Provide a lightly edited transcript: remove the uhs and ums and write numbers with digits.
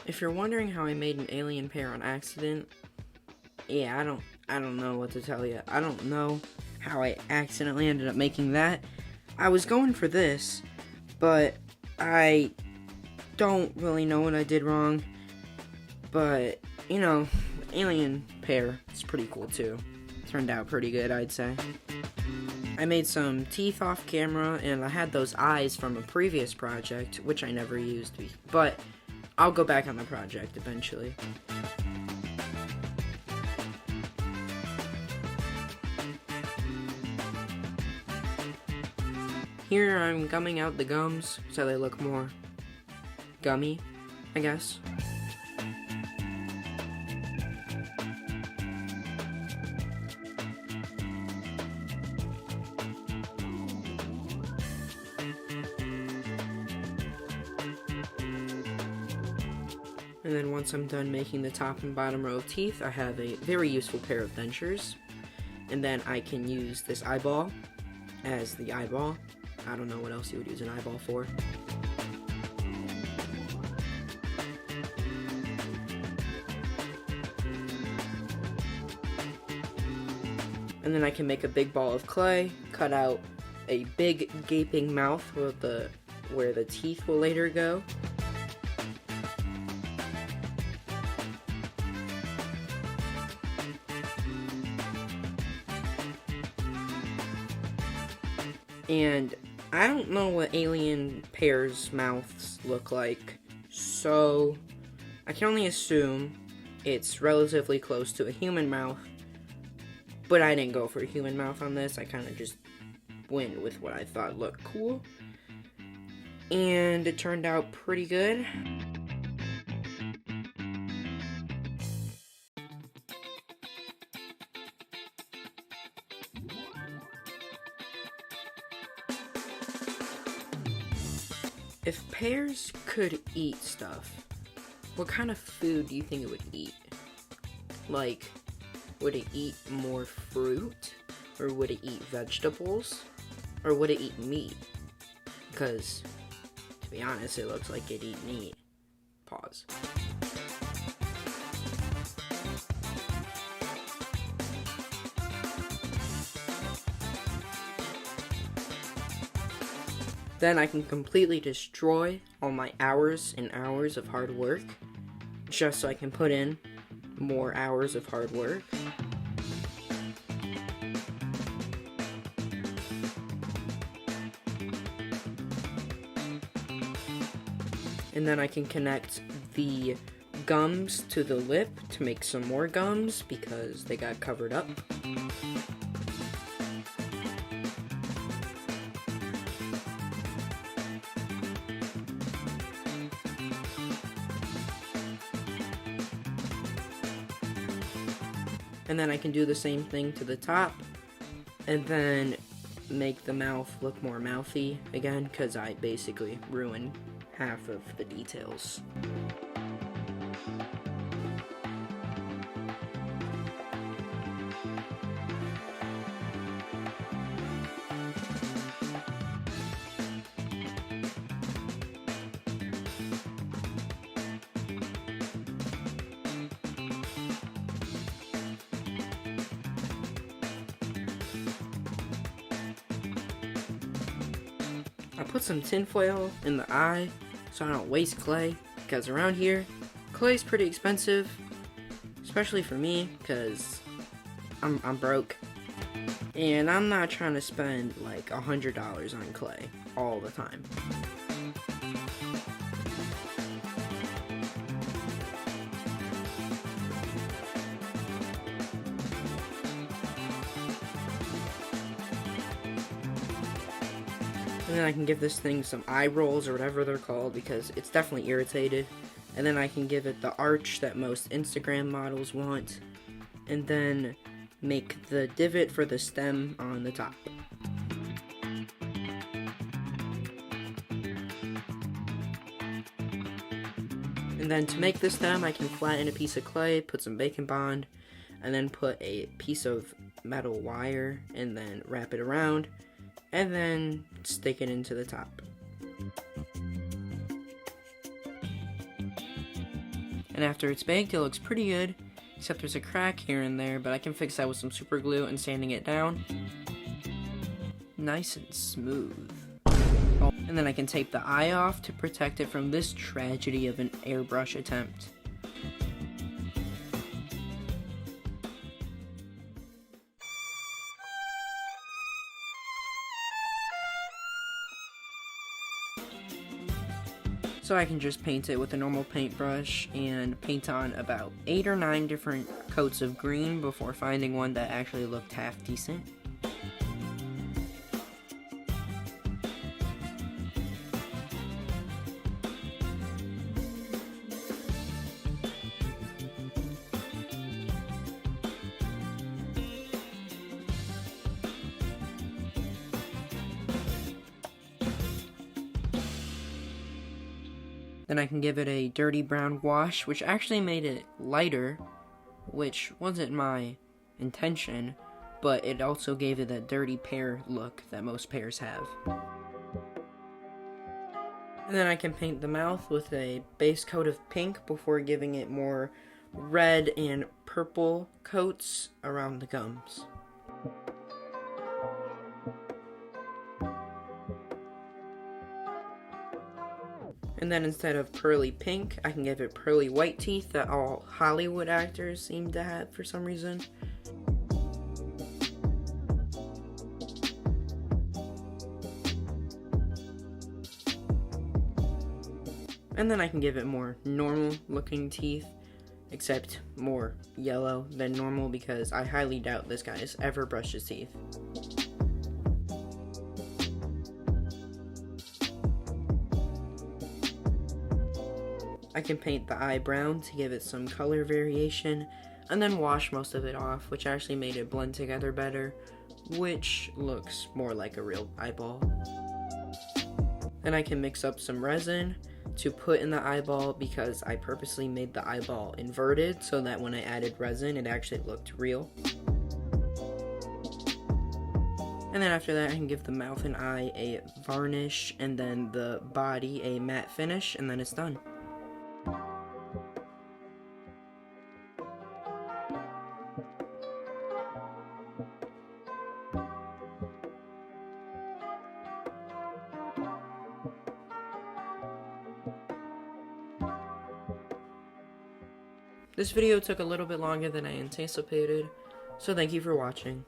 If you're wondering how I made an alien pear on accident, yeah, I don't know what to tell you. I don't know how I accidentally ended up making that. I was going for this, but I don't really know what I did wrong. But, you know, alien pear, it's pretty cool too. Turned out pretty good, I'd say. I made some teeth off camera, and I had those eyes from a previous project, which I never used, but I'll go back on the project eventually. Here I'm gumming out the gums so they look more gummy, I guess. And then once I'm done making the top and bottom row of teeth, I have a very useful pair of dentures. And then I can use this eyeball as the eyeball. I don't know what else you would use an eyeball for. And then I can make a big ball of clay, cut out a big gaping mouth where the teeth will later go. And I don't know what alien pears' mouths look like, so I can only assume it's relatively close to a human mouth, but I didn't go for a human mouth on this. I kind of just went with what I thought looked cool, and it turned out pretty good. If pears could eat stuff, what kind of food do you think it would eat? Like, would it eat more fruit? Or would it eat vegetables? Or would it eat meat? Because, to be honest, it looks like it'd eat meat. Pause. Then I can completely destroy all my hours and hours of hard work, just so I can put in more hours of hard work. And then I can connect the gums to the lip to make some more gums because they got covered up. And then I can do the same thing to the top, and then make the mouth look more mouthy again, because I basically ruined half of the details. I put some tinfoil in the eye so I don't waste clay, because around here, clay's pretty expensive, especially for me, because I'm broke, and I'm not trying to spend like $100 on clay all the time. And then I can give this thing some eye rolls or whatever they're called because it's definitely irritated. And then I can give it the arch that most Instagram models want. And then make the divot for the stem on the top. And then to make the stem, I can flatten a piece of clay, put some bacon bond, and then put a piece of metal wire and then wrap it around. And then stick it into the top. And after it's baked, it looks pretty good, except there's a crack here and there, but I can fix that with some super glue and sanding it down. Nice and smooth. Oh, and then I can tape the eye off to protect it from this tragedy of an airbrush attempt. So I can just paint it with a normal paintbrush and paint on about 8 or 9 different coats of green before finding one that actually looked half decent. Then I can give it a dirty brown wash, which actually made it lighter, which wasn't my intention, but it also gave it that dirty pear look that most pears have. And then I can paint the mouth with a base coat of pink before giving it more red and purple coats around the gums. And then instead of pearly pink, I can give it pearly white teeth that all Hollywood actors seem to have for some reason. And then I can give it more normal looking teeth, except more yellow than normal because I highly doubt this guy has ever brushed his teeth. I can paint the eye brown to give it some color variation, and then wash most of it off, which actually made it blend together better, which looks more like a real eyeball. Then I can mix up some resin to put in the eyeball because I purposely made the eyeball inverted so that when I added resin it actually looked real. And then after that I can give the mouth and eye a varnish and then the body a matte finish, and then it's done. This video took a little bit longer than I anticipated, so thank you for watching.